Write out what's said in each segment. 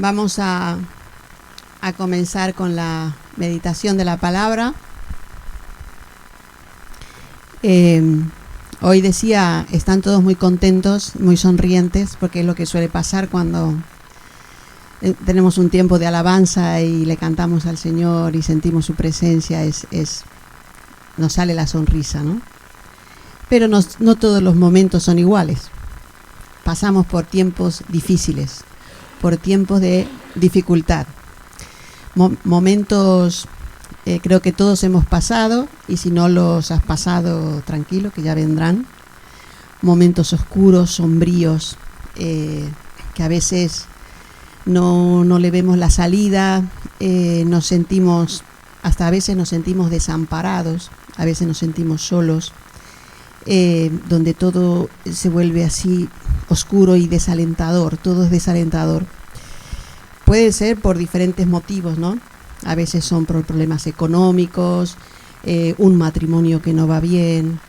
Vamos a comenzar con la meditación de la palabra. Hoy decía, están todos muy contentos, muy sonrientes, porque es lo que suele pasar cuando tenemos un tiempo de alabanza y le cantamos al Señor y sentimos su presencia, nos sale la sonrisa, ¿no? Pero no todos los momentos son iguales. Pasamos por tiempos difíciles, por tiempos de dificultad. Momentos creo que todos hemos pasado, y si no los has pasado, tranquilo, que ya vendrán. Momentos oscuros, sombríos, que a veces no le vemos la salida, hasta a veces nos sentimos desamparados, a veces nos sentimos solos, donde todo se vuelve así oscuro y desalentador, todo es desalentador. Puede ser por diferentes motivos, ¿no? A veces son por problemas económicos, un matrimonio que no va bien,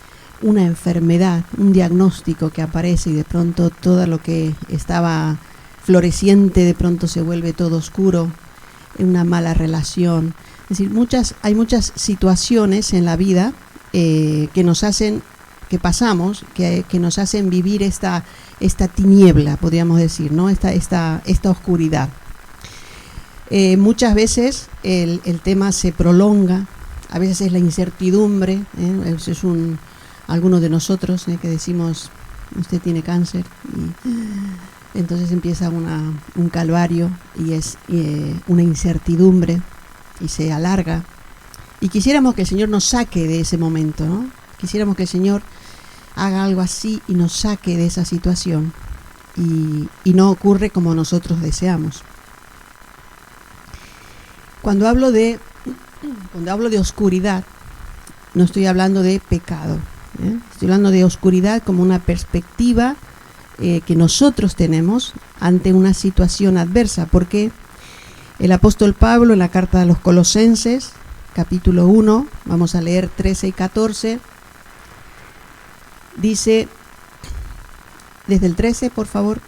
una enfermedad, un diagnóstico que aparece y de pronto todo lo que estaba floreciente de pronto se vuelve todo oscuro, una mala relación. Es decir, hay muchas situaciones en la vida que nos hacen vivir esta tiniebla, podríamos decir, ¿no? Esta oscuridad. Muchas veces el tema se prolonga, a veces es la incertidumbre, es algunos de nosotros que decimos, usted tiene cáncer, y entonces empieza un calvario y es una incertidumbre y se alarga. Y quisiéramos que el Señor nos saque de ese momento, ¿no? Quisiéramos que el Señor haga algo así y nos saque de esa situación, y no ocurre como nosotros deseamos. Cuando hablo de oscuridad, no estoy hablando de pecado, estoy hablando de oscuridad como una perspectiva que nosotros tenemos ante una situación adversa, porque el apóstol Pablo en la carta a los Colosenses, capítulo 1, vamos a leer 13 y 14, dice, desde el 13, por favor,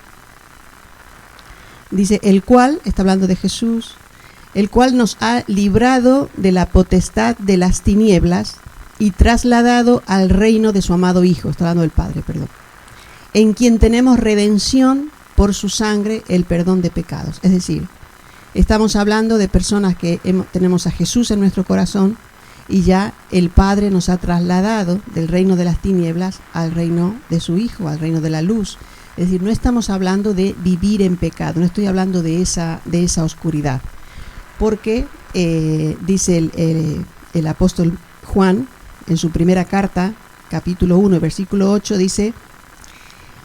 dice, el cual, está hablando de Jesús, el cual nos ha librado de la potestad de las tinieblas y trasladado al reino de su amado Hijo, está hablando del Padre, perdón, en quien tenemos redención por su sangre, el perdón de pecados. Es decir, estamos hablando de personas que tenemos a Jesús en nuestro corazón, y ya el Padre nos ha trasladado del reino de las tinieblas al reino de su Hijo, al reino de la luz. Es decir, no estamos hablando de vivir en pecado, no estoy hablando de esa oscuridad. Porque dice el apóstol Juan en su primera carta, capítulo 1, versículo 8, dice,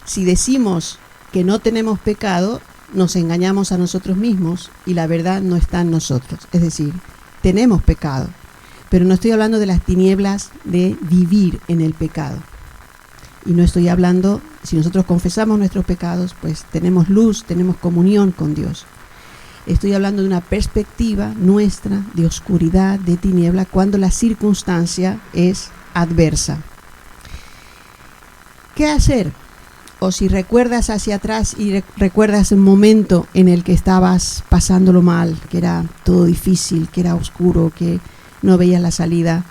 si decimos que no tenemos pecado, nos engañamos a nosotros mismos y la verdad no está en nosotros. Es decir, tenemos pecado, pero no estoy hablando de las tinieblas de vivir en el pecado. Y no estoy hablando, si nosotros confesamos nuestros pecados, pues tenemos luz, tenemos comunión con Dios. Estoy hablando de una perspectiva nuestra de oscuridad, de tiniebla, cuando la circunstancia es adversa. ¿Qué hacer? O si recuerdas hacia atrás y recuerdas un momento en el que estabas pasándolo mal, que era todo difícil, que era oscuro, que no veías la salida,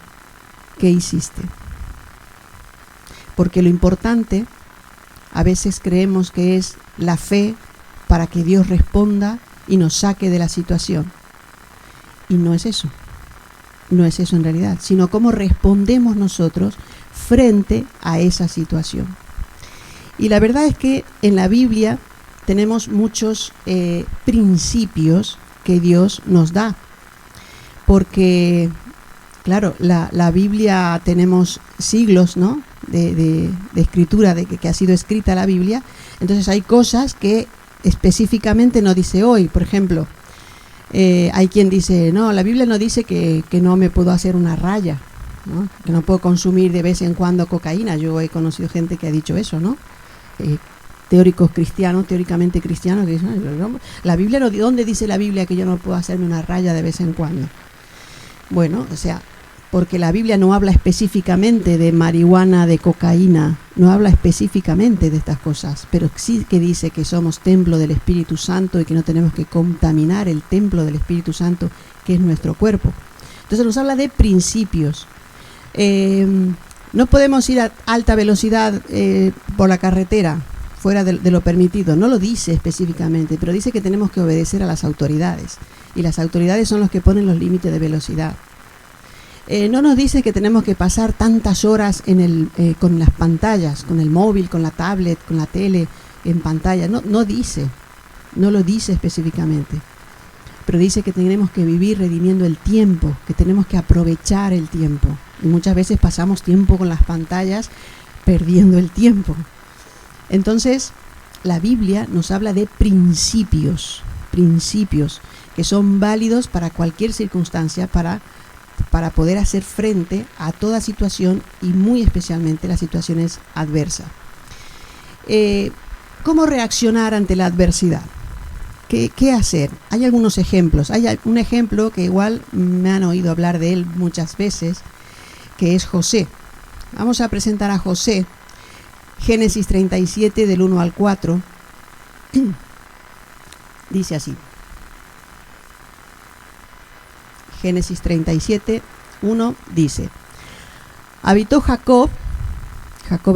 ¿qué hiciste? Porque lo importante, a veces creemos que es la fe para que Dios responda y nos saque de la situación. Y no es eso. No es eso en realidad, sino cómo respondemos nosotros frente a esa situación. Y la verdad es que en la Biblia tenemos muchos principios que Dios nos da. Porque, claro, la Biblia tenemos siglos, ¿no?, de escritura, de que ha sido escrita la Biblia. Entonces hay cosas que específicamente no dice hoy. Por ejemplo, hay quien dice, no, la Biblia no dice que no me puedo hacer una raya, ¿no?, que no puedo consumir de vez en cuando cocaína. Yo he conocido gente que ha dicho eso, ¿no? Teóricamente cristianos, que dicen, la Biblia no, ¿dónde dice la Biblia que yo no puedo hacerme una raya de vez en cuando? Bueno, o sea, porque la Biblia no habla específicamente de marihuana, de cocaína, no habla específicamente de estas cosas, pero sí que dice que somos templo del Espíritu Santo y que no tenemos que contaminar el templo del Espíritu Santo, que es nuestro cuerpo. Entonces nos habla de principios. No podemos ir a alta velocidad por la carretera, fuera de lo permitido. No lo dice específicamente, pero dice que tenemos que obedecer a las autoridades. Y las autoridades son los que ponen los límites de velocidad. No nos dice que tenemos que pasar tantas horas con las pantallas, con el móvil, con la tablet, con la tele, en pantalla. No lo dice específicamente. Pero dice que tenemos que vivir redimiendo el tiempo, que tenemos que aprovechar el tiempo. Y muchas veces pasamos tiempo con las pantallas perdiendo el tiempo. Entonces, la Biblia nos habla de principios que son válidos para cualquier circunstancia, para poder hacer frente a toda situación y muy especialmente las situaciones adversas. ¿Cómo reaccionar ante la adversidad? ¿Qué hacer? Hay algunos ejemplos. Hay un ejemplo que igual me han oído hablar de él muchas veces, que es José. Vamos a presentar a José. Génesis 37 del 1 al 4. Dice así. Génesis 37, 1 dice: habitó Jacob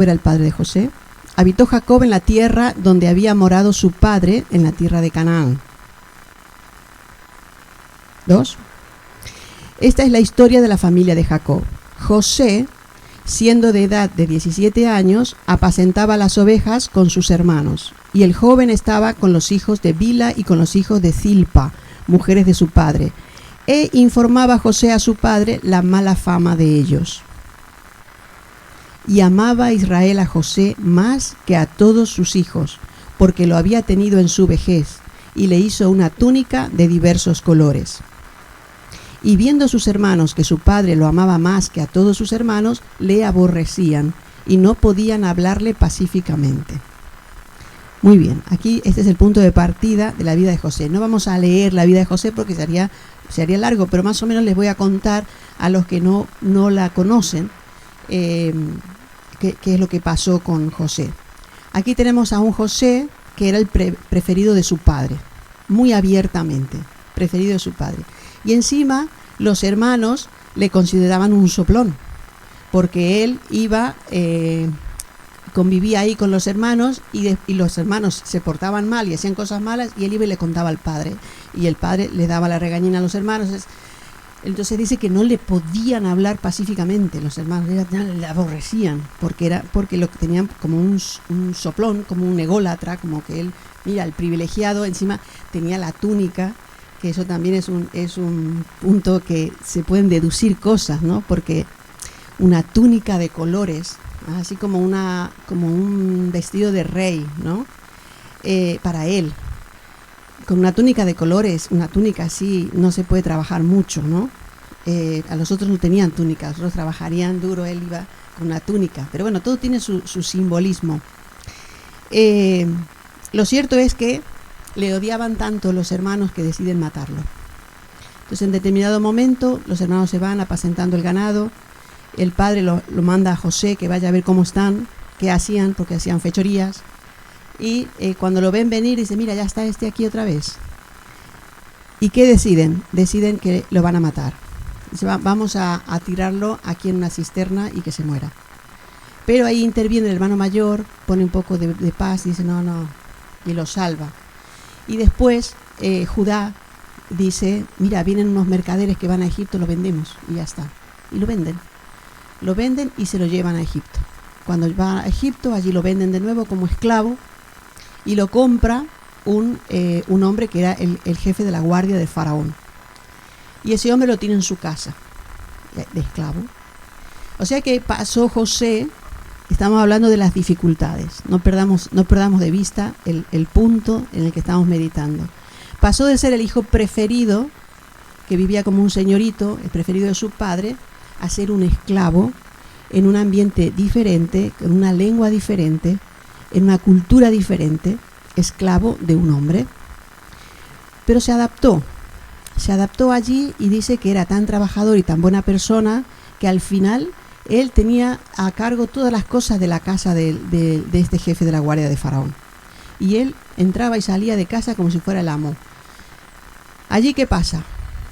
era el padre de José, habitó Jacob en la tierra donde había morado su padre, en la tierra de Canaán. 2. Esta es la historia de la familia de Jacob. José, siendo de edad de 17 años, apacentaba las ovejas con sus hermanos, y el joven estaba con los hijos de Bila y con los hijos de Zilpa, mujeres de su padre, e informaba José a su padre la mala fama de ellos. Y amaba a Israel a José más que a todos sus hijos, porque lo había tenido en su vejez, y le hizo una túnica de diversos colores. Y viendo sus hermanos que su padre lo amaba más que a todos sus hermanos, le aborrecían y no podían hablarle pacíficamente. Muy bien, aquí este es el punto de partida de la vida de José. No vamos a leer la vida de José porque se haría largo, pero más o menos les voy a contar a los que no la conocen qué es lo que pasó con José. Aquí tenemos a un José que era el preferido de su padre, muy abiertamente, preferido de su padre. Y encima los hermanos le consideraban un soplón, porque él convivía ahí con los hermanos y los hermanos se portaban mal y hacían cosas malas, y él iba y le contaba al padre, y el padre le daba la regañina a los hermanos. Entonces dice que no le podían hablar pacíficamente, los hermanos le aborrecían, porque lo tenían como un soplón, como un ególatra, como que él, mira, el privilegiado, encima tenía la túnica, que eso también es un punto que se pueden deducir cosas, ¿no? Porque una túnica de colores, así como un vestido de rey, ¿no? Para él, con una túnica de colores, una túnica así no se puede trabajar mucho, ¿no? A los otros no tenían túnicas, los otros trabajarían duro, él iba con una túnica, pero bueno, todo tiene su simbolismo. Lo cierto es que le odiaban tanto los hermanos que deciden matarlo. Entonces, en determinado momento, los hermanos se van apacentando el ganado. El padre lo manda a José que vaya a ver cómo están, qué hacían, porque hacían fechorías. Y cuando lo ven venir, dice: mira, ya está este aquí otra vez. ¿Y qué deciden? Deciden que lo van a matar. Dice: vamos a tirarlo aquí en una cisterna y que se muera. Pero ahí interviene el hermano mayor, pone un poco de paz, dice: no, y lo salva. Y después Judá dice: mira, vienen unos mercaderes que van a Egipto, lo vendemos, y ya está. Y lo venden y se lo llevan a Egipto. Cuando va a Egipto, allí lo venden de nuevo como esclavo, y lo compra un hombre que era el jefe de la guardia de Faraón. Y ese hombre lo tiene en su casa, de esclavo. O sea que pasó José. Estamos hablando de las dificultades. No perdamos de vista el punto en el que estamos meditando. Pasó de ser el hijo preferido, que vivía como un señorito, el preferido de su padre, a ser un esclavo en un ambiente diferente, con una lengua diferente, en una cultura diferente, esclavo de un hombre. Pero se adaptó allí, y dice que era tan trabajador y tan buena persona que al final él tenía a cargo todas las cosas de la casa de este jefe de la guardia de Faraón. Y él entraba y salía de casa como si fuera el amo. Allí, ¿qué pasa?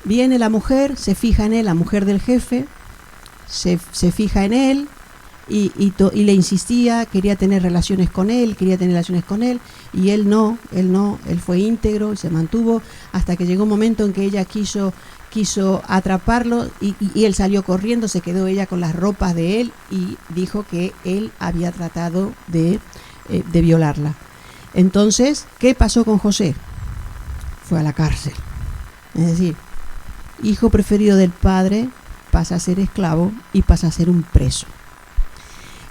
Viene la mujer, se fija en él, la mujer del jefe, se fija en él y le insistía, quería tener relaciones con él, y él fue íntegro y se mantuvo hasta que llegó un momento en que ella quiso atraparlo y él salió corriendo, se quedó ella con las ropas de él y dijo que él había tratado de violarla. Entonces, ¿qué pasó con José? Fue a la cárcel. Es decir, hijo preferido del padre pasa a ser esclavo y pasa a ser un preso.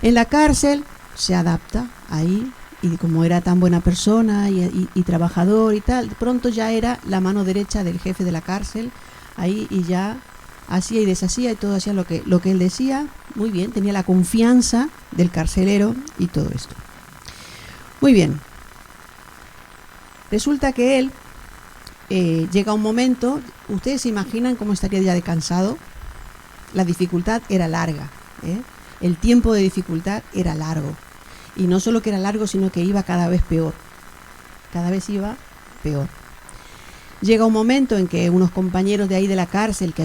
En la cárcel se adapta ahí, y como era tan buena persona y trabajador y tal, pronto ya era la mano derecha del jefe de la cárcel ahí, y ya hacía y deshacía y todo hacía lo que él decía. Muy bien, tenía la confianza del carcelero y todo esto. Muy bien. Resulta que él llega un momento, ustedes se imaginan cómo estaría ya de cansado. La dificultad era larga, el tiempo de dificultad era largo, y no solo que era largo, sino que iba cada vez peor, Llega un momento en que unos compañeros de ahí de la cárcel, que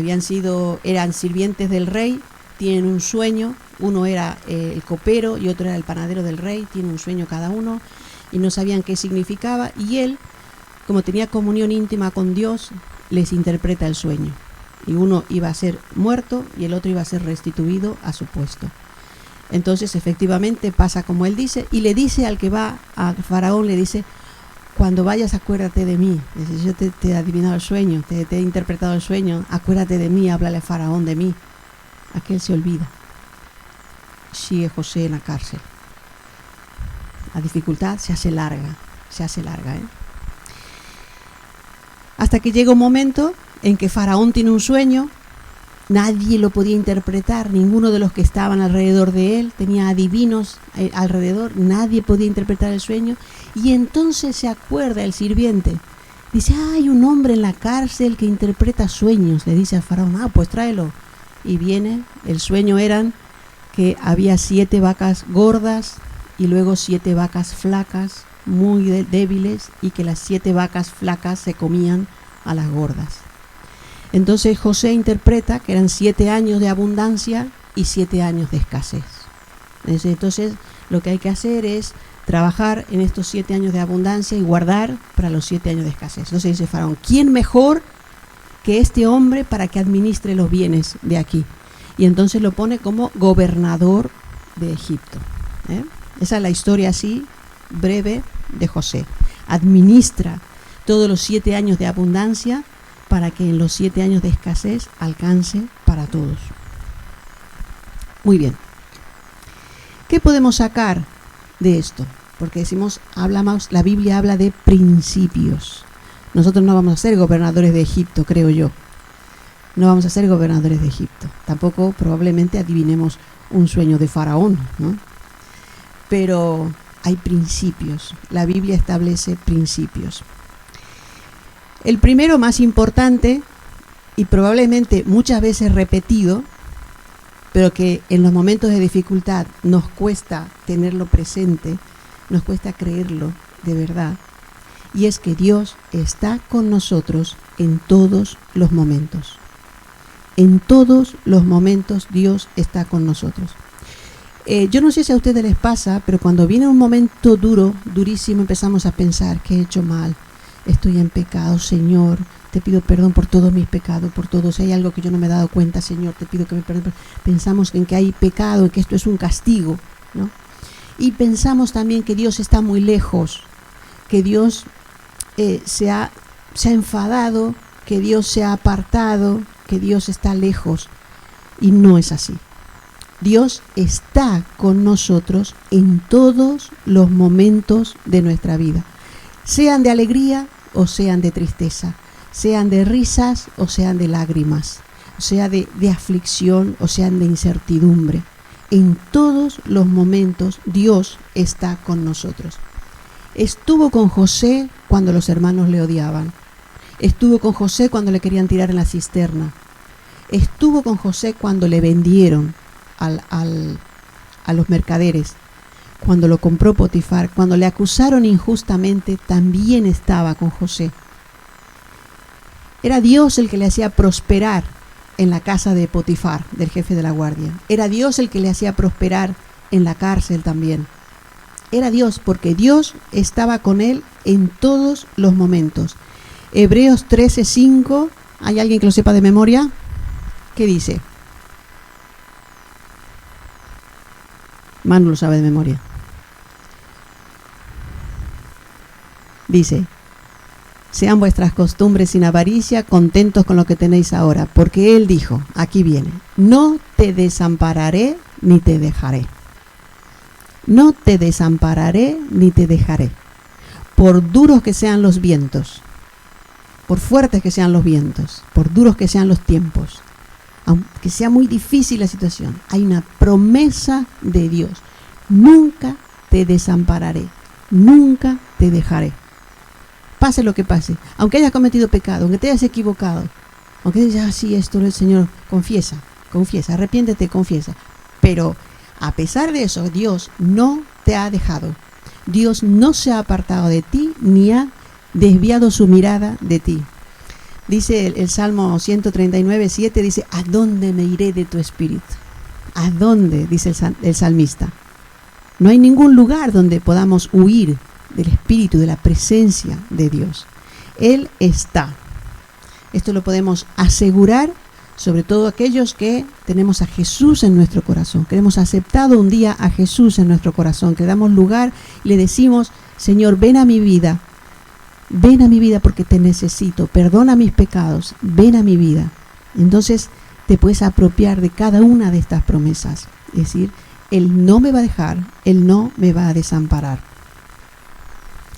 eran sirvientes del rey, tienen un sueño. Uno era el copero y otro era el panadero del rey. Tienen un sueño cada uno y no sabían qué significaba, y él, como tenía comunión íntima con Dios, les interpreta el sueño, y uno iba a ser muerto y el otro iba a ser restituido a su puesto. Entonces efectivamente pasa como él dice, y le dice al que va a Faraón, le dice: cuando vayas, acuérdate de mí. Dice: yo te he adivinado el sueño, te he interpretado el sueño, acuérdate de mí, háblale a Faraón de mí. Aquel se olvida. Sigue José en la cárcel. La dificultad se hace larga, hasta que llega un momento en que Faraón tiene un sueño. Nadie lo podía interpretar, ninguno de los que estaban alrededor de él, tenía adivinos alrededor, nadie podía interpretar el sueño. Y entonces se acuerda el sirviente, dice: hay un hombre en la cárcel que interpreta sueños. Le dice al Faraón: pues tráelo. Y viene, el sueño eran que había 7 vacas gordas y luego 7 vacas flacas, muy débiles, y que las 7 vacas flacas se comían a las gordas. Entonces José interpreta que eran 7 años de abundancia y 7 años de escasez. Entonces lo que hay que hacer es trabajar en estos 7 años de abundancia y guardar para los 7 años de escasez. Entonces dice Faraón: ¿quién mejor que este hombre para que administre los bienes de aquí? Y entonces lo pone como gobernador de Egipto. Esa es la historia así breve de José. Administra todos los 7 años de abundancia para que en los 7 años de escasez alcance para todos. Muy bien. ¿Qué podemos sacar de esto? Porque la Biblia habla de principios. Nosotros no vamos a ser gobernadores de Egipto, creo yo. No vamos a ser gobernadores de Egipto. Tampoco probablemente adivinemos un sueño de Faraón, ¿no? Pero hay principios. La Biblia establece principios. El primero, más importante, y probablemente muchas veces repetido, pero que en los momentos de dificultad nos cuesta tenerlo presente, nos cuesta creerlo de verdad, y es que Dios está con nosotros en todos los momentos. En todos los momentos Dios está con nosotros. Yo no sé si a ustedes les pasa, pero cuando viene un momento durísimo, empezamos a pensar: ¿qué he hecho mal? Estoy en pecado, Señor, te pido perdón por todos mis pecados, por todos. Si hay algo que yo no me he dado cuenta, Señor, te pido que me perdones. Pensamos en que hay pecado y que esto es un castigo, ¿no? Y pensamos también que Dios está muy lejos, que Dios se ha enfadado, que Dios se ha apartado, que Dios está lejos. Y no es así. Dios está con nosotros en todos los momentos de nuestra vida, sean de alegría o sean de tristeza, sean de risas o sean de lágrimas, sea de aflicción o sean de incertidumbre. En todos los momentos Dios está con nosotros. Estuvo con José cuando los hermanos le odiaban. Estuvo con José cuando le querían tirar en la cisterna. estuvo con José cuando le vendieron a los mercaderes, cuando lo compró Potifar, cuando le acusaron injustamente, también estaba con José. Era Dios el que le hacía prosperar en la casa de Potifar, del jefe de la guardia. Era Dios el que le hacía prosperar en la cárcel también. Era Dios, porque Dios estaba con él en todos los momentos. Hebreos 13:5, ¿hay alguien que lo sepa de memoria? ¿Qué dice? Manu lo sabe de memoria. Dice: sean vuestras costumbres sin avaricia, contentos con lo que tenéis ahora, porque Él dijo, aquí viene, no te desampararé ni te dejaré. No te desampararé ni te dejaré. Por duros que sean los vientos, por fuertes que sean los vientos, por duros que sean los tiempos, aunque sea muy difícil la situación, hay una promesa de Dios. Nunca te desampararé, nunca te dejaré. Pase lo que pase, aunque hayas cometido pecado, aunque te hayas equivocado, aunque digas, sí, esto es el Señor, confiesa, arrepiéntete, confiesa. Pero a pesar de eso, Dios no te ha dejado. Dios no se ha apartado de ti, ni ha desviado su mirada de ti. Dice el Salmo 139:7, dice, ¿a dónde me iré de tu espíritu? ¿A dónde? Dice el salmista. No hay ningún lugar donde podamos huir del espíritu, de la presencia de Dios. Él está. Esto lo podemos asegurar, sobre todo aquellos que tenemos a Jesús en nuestro corazón, que hemos aceptado un día a Jesús en nuestro corazón, que le damos lugar y le decimos, Señor, ven a mi vida porque te necesito, perdona mis pecados, ven a mi vida. Entonces te puedes apropiar de cada una de estas promesas. Es decir, Él no me va a dejar, Él no me va a desamparar.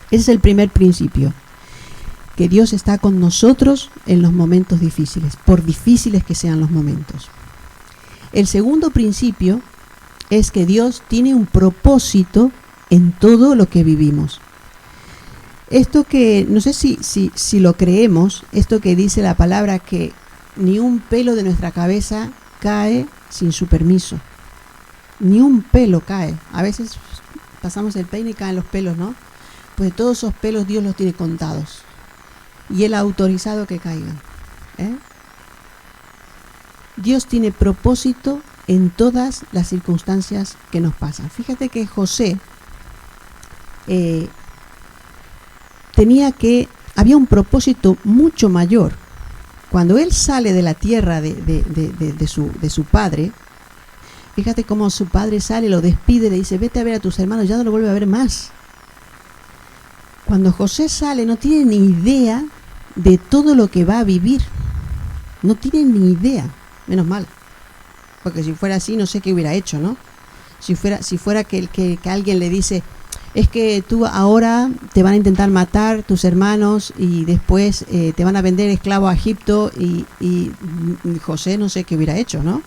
Ese es el primer principio, que Dios está con nosotros en los momentos difíciles, por difíciles que sean los momentos. El segundo principio es que Dios tiene un propósito en todo lo que vivimos. Esto que, no sé si lo creemos, esto que dice la palabra, que ni un pelo de nuestra cabeza cae sin su permiso. Ni un pelo cae. A veces pasamos el peine y caen los pelos, ¿no? Pues todos esos pelos Dios los tiene contados. Y Él ha autorizado que caigan. Dios tiene propósito en todas las circunstancias que nos pasan. Fíjate que José había un propósito mucho mayor. Cuando él sale de la tierra de su padre, fíjate cómo su padre sale, lo despide, le dice, vete a ver a tus hermanos, ya no lo vuelve a ver más. Cuando José sale no tiene ni idea de todo lo que va a vivir. No tiene ni idea, menos mal. Porque si fuera así no sé qué hubiera hecho, ¿no? Si fuera que alguien le dice, es que tú ahora te van a intentar matar tus hermanos y después te van a vender esclavo a Egipto y José no sé qué hubiera hecho, ¿no?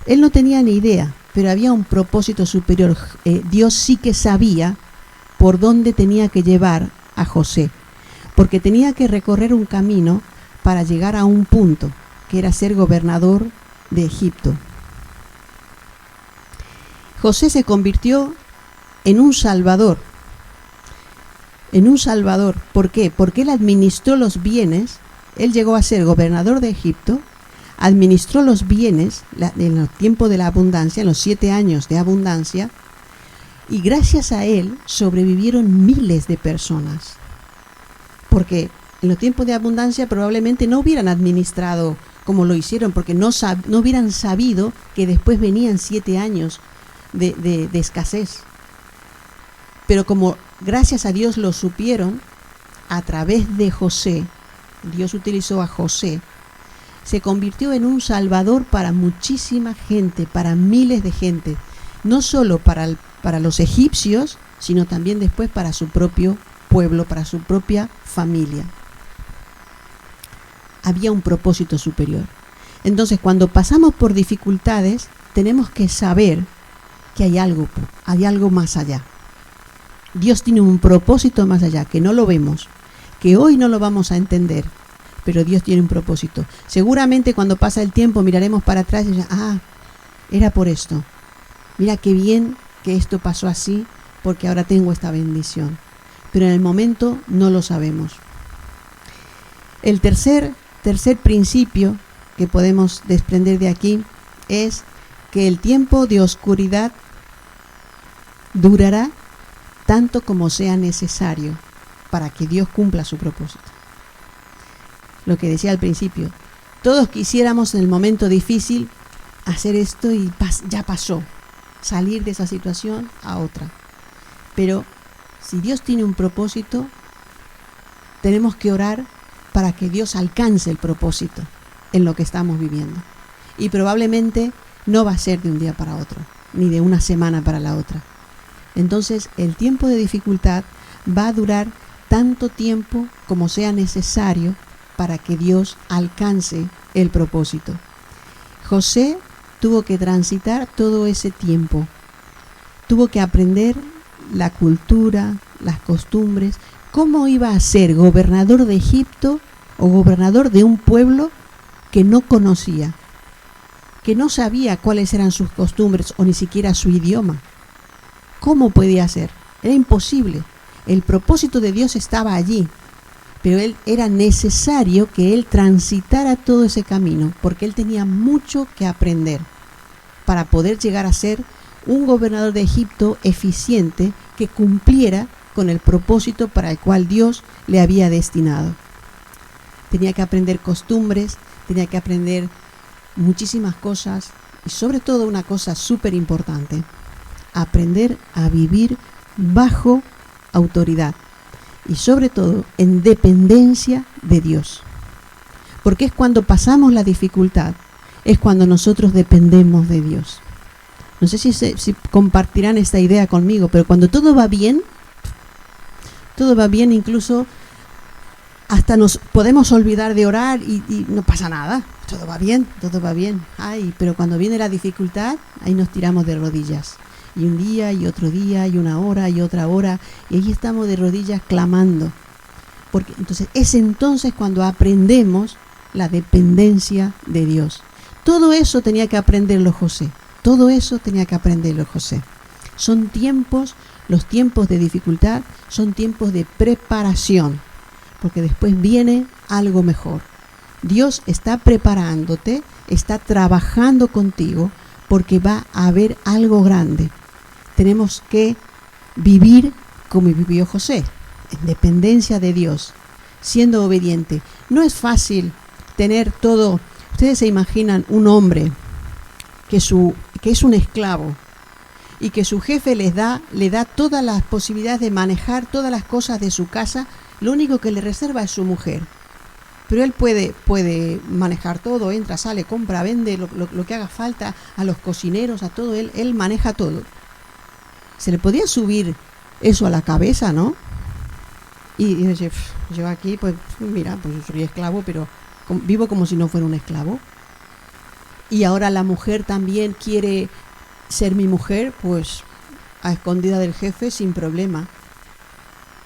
Él no tenía ni idea, pero había un propósito superior. Dios sí que sabía por dónde tenía que llevar a José, porque tenía que recorrer un camino para llegar a un punto, que era ser gobernador de Egipto. José se convirtió en un salvador. ¿Por qué? Porque él administró los bienes. Él llegó a ser gobernador de Egipto, administró los bienes en el tiempo de la abundancia, en los 7 años de abundancia, y gracias a él sobrevivieron miles de personas. Porque en los tiempos de abundancia probablemente no hubieran administrado como lo hicieron, porque no hubieran sabido que después venían 7 años de escasez. Pero como gracias a Dios lo supieron, a través de José, Dios utilizó a José, se convirtió en un salvador para muchísima gente, para miles de gente, no solo para los egipcios, sino también después para su propio pueblo, para su propia familia. Había un propósito superior. Entonces, cuando pasamos por dificultades, tenemos que saber que hay algo más allá. Dios tiene un propósito más allá, que no lo vemos, que hoy no lo vamos a entender, pero Dios tiene un propósito. Seguramente cuando pasa el tiempo miraremos para atrás y dirá, era por esto. Mira qué bien que esto pasó así, porque ahora tengo esta bendición. Pero en el momento no lo sabemos. El tercer principio que podemos desprender de aquí es que el tiempo de oscuridad durará tanto como sea necesario para que Dios cumpla su propósito. Lo que decía al principio, todos quisiéramos en el momento difícil hacer esto y ya pasó, salir de esa situación a otra. Pero si Dios tiene un propósito, tenemos que orar para que Dios alcance el propósito en lo que estamos viviendo. Y probablemente no va a ser de un día para otro, ni de una semana para la otra. Entonces, el tiempo de dificultad va a durar tanto tiempo como sea necesario para que Dios alcance el propósito. José tuvo que transitar todo ese tiempo. Tuvo que aprender la cultura, las costumbres, cómo iba a ser gobernador de Egipto o gobernador de un pueblo que no conocía, que no sabía cuáles eran sus costumbres o ni siquiera su idioma. ¿Cómo podía ser? Era imposible. El propósito de Dios estaba allí, pero era necesario que él transitara todo ese camino, porque él tenía mucho que aprender para poder llegar a ser un gobernador de Egipto eficiente que cumpliera con el propósito para el cual Dios le había destinado. Tenía que aprender costumbres, tenía que aprender muchísimas cosas y sobre todo una cosa súper importante, aprender a vivir bajo autoridad y sobre todo en dependencia de Dios. Porque es cuando pasamos la dificultad, es cuando nosotros dependemos de Dios. No sé si compartirán esta idea conmigo, pero cuando todo va bien, incluso hasta nos podemos olvidar de orar y no pasa nada. Todo va bien. Ay, pero cuando viene la dificultad, ahí nos tiramos de rodillas. Y un día, y otro día, y una hora, y otra hora. Y ahí estamos de rodillas clamando. Porque es entonces cuando aprendemos la dependencia de Dios. Todo eso tenía que aprenderlo José. Son tiempos, los tiempos de dificultad, son tiempos de preparación. Porque después viene algo mejor. Dios está preparándote, está trabajando contigo, porque va a haber algo grande. Tenemos que vivir como vivió José, en dependencia de Dios, siendo obediente. No es fácil tener todo. Ustedes se imaginan un hombre que es un esclavo y que su jefe le da todas las posibilidades de manejar todas las cosas de su casa. Lo único que le reserva es su mujer. Pero él puede manejar todo, entra, sale, compra, vende, lo que haga falta, a los cocineros, a todo, él maneja todo. Se le podía subir eso a la cabeza, ¿no? Y dice, yo aquí, pues mira, pues yo soy esclavo, pero vivo como si no fuera un esclavo. Y ahora la mujer también quiere ser mi mujer, pues a escondida del jefe sin problema.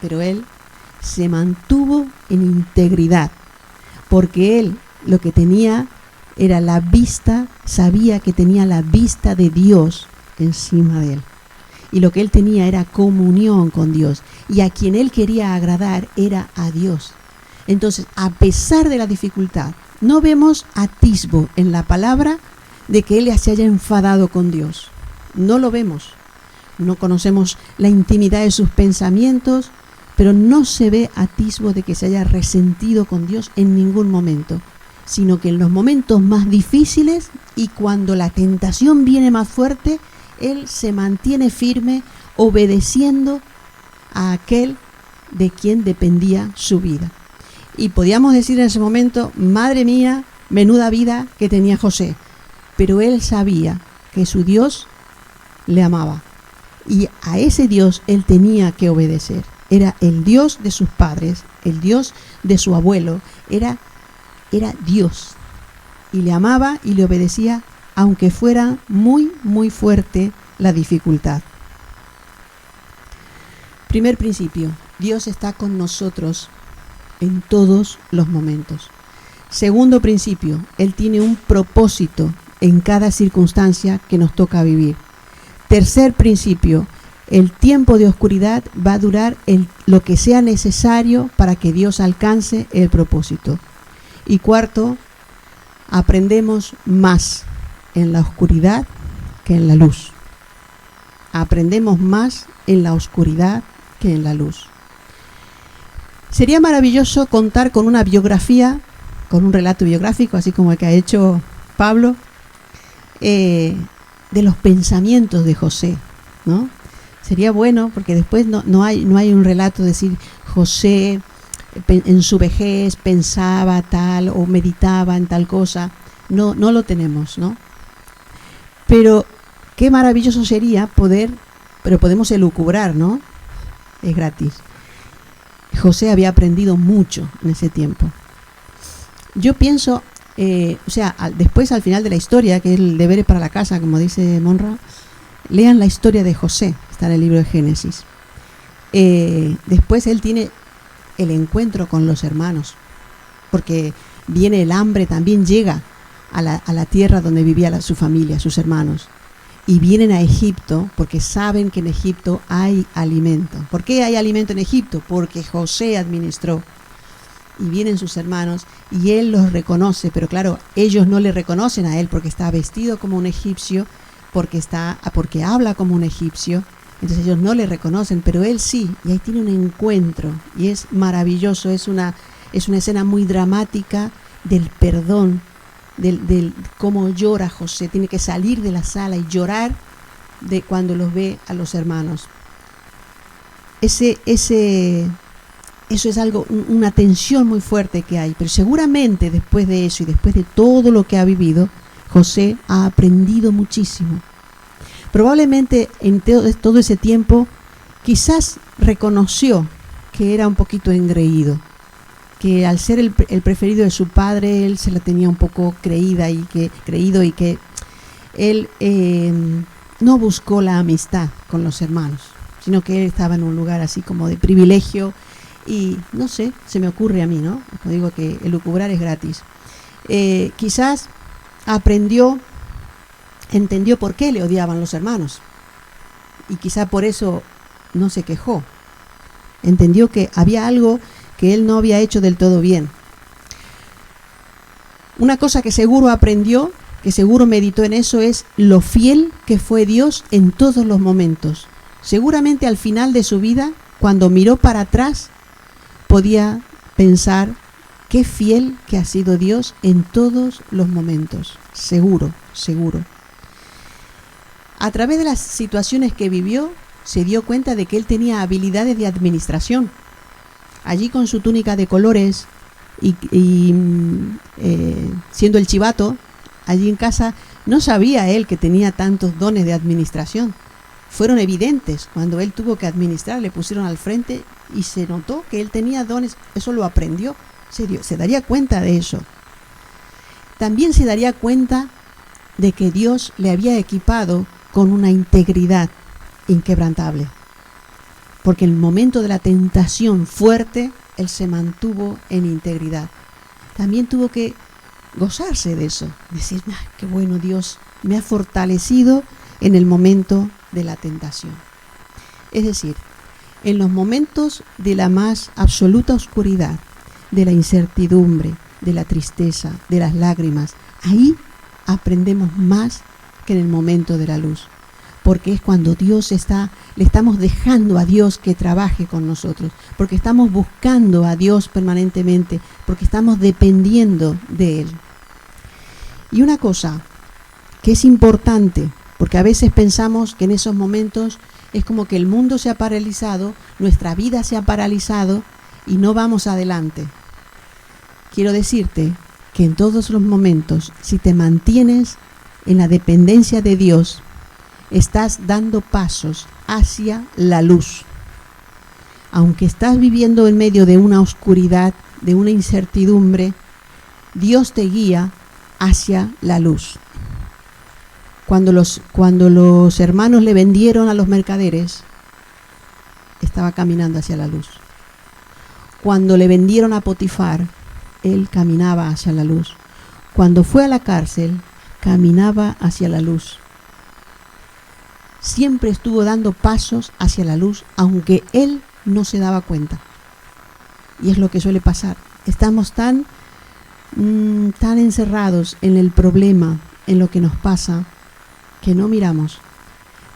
Pero él se mantuvo en integridad, porque él lo que tenía era la vista, sabía que tenía la vista de Dios encima de él. Y lo que él tenía era comunión con Dios. Y a quien él quería agradar era a Dios. Entonces, a pesar de la dificultad, no vemos atisbo en la palabra de que él se haya enfadado con Dios. No lo vemos. No conocemos la intimidad de sus pensamientos, pero no se ve atisbo de que se haya resentido con Dios en ningún momento, sino que en los momentos más difíciles y cuando la tentación viene más fuerte, él se mantiene firme, obedeciendo a aquel de quien dependía su vida. Y podíamos decir en ese momento, madre mía, menuda vida que tenía José. Pero él sabía que su Dios le amaba. Y a ese Dios él tenía que obedecer. Era el Dios de sus padres, el Dios de su abuelo, era Dios. Y le amaba y le obedecía, aunque fuera muy, muy fuerte la dificultad. Primer principio, Dios está con nosotros en todos los momentos. Segundo principio, Él tiene un propósito en cada circunstancia que nos toca vivir. Tercer principio, el tiempo de oscuridad va a durar lo que sea necesario para que Dios alcance el propósito. Y cuarto, aprendemos más en la oscuridad que en la luz. Aprendemos más en la oscuridad que en la luz. Sería maravilloso contar con una biografía, con un relato biográfico, así como el que ha hecho Pablo, de los pensamientos de José, ¿no? Sería bueno, porque después no hay un relato de decir José en su vejez pensaba tal o meditaba en tal cosa. No lo tenemos, ¿no? Pero qué maravilloso sería pero podemos elucubrar, ¿no? Es gratis. José había aprendido mucho en ese tiempo. Yo pienso, después al final de la historia, que es el deber para la casa, como dice Monra, lean la historia de José, está en el libro de Génesis. Después él tiene el encuentro con los hermanos, porque viene el hambre, también llega a la tierra donde vivía su familia, sus hermanos, y vienen a Egipto porque saben que en Egipto hay alimento. ¿Por qué hay alimento en Egipto? Porque José administró. Y vienen sus hermanos y él los reconoce, pero claro, ellos no le reconocen a él porque está vestido como un egipcio, porque habla como un egipcio. Entonces ellos no le reconocen, pero él sí, y ahí tiene un encuentro y es maravilloso. Es una escena muy dramática del perdón, del cómo llora José. Tiene que salir de la sala y llorar de cuando los ve a los hermanos. Eso es algo, una tensión muy fuerte que hay, pero seguramente después de eso y después de todo lo que ha vivido, José ha aprendido muchísimo. Probablemente en todo ese tiempo quizás reconoció que era un poquito engreído, que al ser el preferido de su padre, él se la tenía un poco creído y que él no buscó la amistad con los hermanos, sino que él estaba en un lugar así como de privilegio. Y no sé, se me ocurre a mí, ¿no? Como digo que elucubrar es gratis. Quizás entendió por qué le odiaban los hermanos. Y quizá por eso no se quejó. Entendió que había algo que él no había hecho del todo bien. Una cosa que seguro aprendió, que seguro meditó en eso, es lo fiel que fue Dios en todos los momentos. Seguramente al final de su vida, cuando miró para atrás, podía pensar qué fiel que ha sido Dios en todos los momentos. Seguro. A través de las situaciones que vivió, se dio cuenta de que él tenía habilidades de administración. Allí con su túnica de colores y siendo el chivato, allí en casa, no sabía él que tenía tantos dones de administración. Fueron evidentes cuando él tuvo que administrar, le pusieron al frente y se notó que él tenía dones. Eso lo aprendió, se daría cuenta de eso. También se daría cuenta de que Dios le había equipado con una integridad inquebrantable, porque en el momento de la tentación fuerte él se mantuvo en integridad. También tuvo que gozarse de eso, decir, qué bueno, Dios me ha fortalecido en el momento de la tentación. Es decir, en los momentos de la más absoluta oscuridad, de la incertidumbre, de la tristeza, de las lágrimas, ahí aprendemos más que en el momento de la luz, porque es cuando le estamos dejando a Dios que trabaje con nosotros, porque estamos buscando a Dios permanentemente, porque estamos dependiendo de Él. Y una cosa que es importante, porque a veces pensamos que en esos momentos es como que el mundo se ha paralizado, nuestra vida se ha paralizado y no vamos adelante. Quiero decirte que en todos los momentos, si te mantienes en la dependencia de Dios, estás dando pasos hacia la luz. Aunque estás viviendo en medio de una oscuridad, de una incertidumbre, Dios te guía hacia la luz. Cuando los hermanos le vendieron a los mercaderes, estaba caminando hacia la luz. Cuando le vendieron a Potifar, él caminaba hacia la luz. Cuando fue a la cárcel, caminaba hacia la luz. Siempre estuvo dando pasos hacia la luz, aunque él no se daba cuenta. Y es lo que suele pasar. Estamos tan encerrados en el problema, en lo que nos pasa, que no miramos.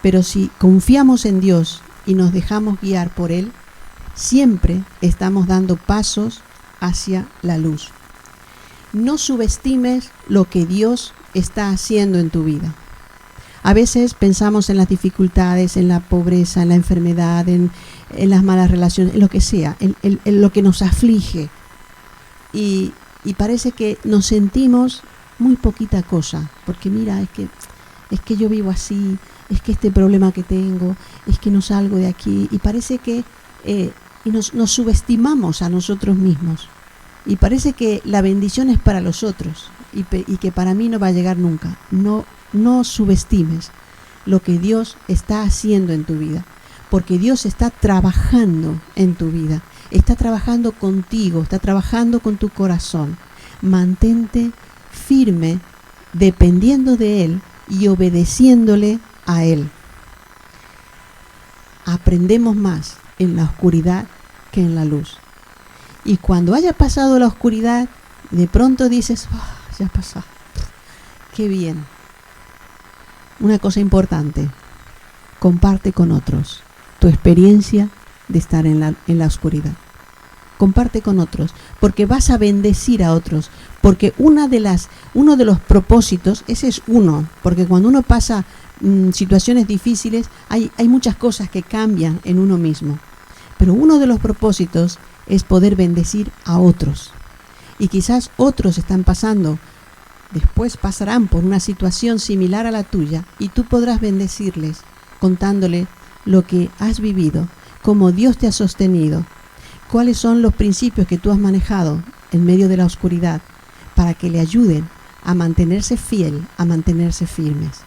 Pero si confiamos en Dios y nos dejamos guiar por Él, siempre estamos dando pasos hacia la luz. No subestimes lo que Dios está haciendo en tu vida. A veces pensamos en las dificultades, en la pobreza, en la enfermedad, en las malas relaciones, en lo que sea, en lo que nos aflige. Y parece que nos sentimos muy poquita cosa, porque mira, es que yo vivo así, es que este problema que tengo, es que no salgo de aquí, y parece que nos subestimamos a nosotros mismos, y parece que la bendición es para los otros, y que para mí no va a llegar nunca. No subestimes lo que Dios está haciendo en tu vida, porque Dios está trabajando en tu vida, está trabajando contigo, está trabajando con tu corazón. Mantente firme, dependiendo de Él y obedeciéndole a Él. Aprendemos más en la oscuridad que en la luz. Y cuando haya pasado la oscuridad, de pronto dices, ya pasó, qué bien. Una cosa importante, comparte con otros tu experiencia de estar en la oscuridad. Comparte con otros, porque vas a bendecir a otros, porque uno de los propósitos, ese es uno, porque cuando uno pasa situaciones difíciles, hay muchas cosas que cambian en uno mismo, pero uno de los propósitos es poder bendecir a otros, y quizás otros después pasarán por una situación similar a la tuya, y tú podrás bendecirles contándole lo que has vivido, cómo Dios te ha sostenido, cuáles son los principios que tú has manejado en medio de la oscuridad, para que le ayuden a mantenerse fiel, a mantenerse firmes.